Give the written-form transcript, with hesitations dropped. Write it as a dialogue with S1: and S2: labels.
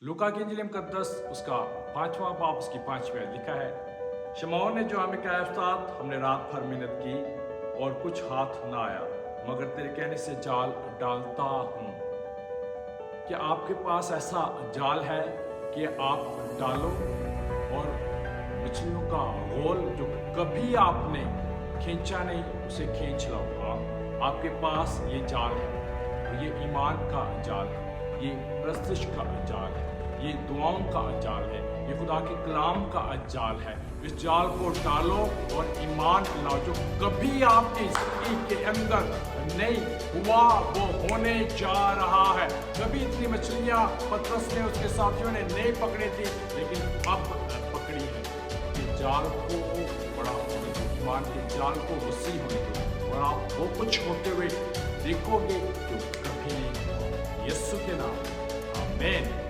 S1: लूका की इंजील मुकद्दस उसका 5वां बाब उसकी 5वीं आयत लिखा है, शमौन ने जवाब में कहा, उस्ताद हमने रात भर मेहनत की और कुछ हाथ ना आया, मगर तेरे कहने से जाल डालता हूँ। क्या आपके पास ऐसा जाल है कि आप डालो और मछलियों का गोल जो कभी आपने खींचा नहीं उसे खींच लो? आपके पास ये जाल है, ये ईमान का जाल है, ये प्रस्तिश का जाल है, ये दुआओं का जाल है, ये खुदा के कलाम का जाल है। इस जाल को डालो और ईमान लाओ जो कभी आपकी जिंदगी के अंदर नहीं हुआ वो होने जा रहा है। कभी इतनी मछलियां पतरस ने उसके साथियों ने नहीं पकड़ी थी, लेकिन अब पकड़ी है। ये जाल को बड़ा होने दो, ईमान के जाल को वसी होने दो और आप वो कुछ होते हुए देखोगे जो कभी नहीं हुआ। यीशु के नाम, आमीन।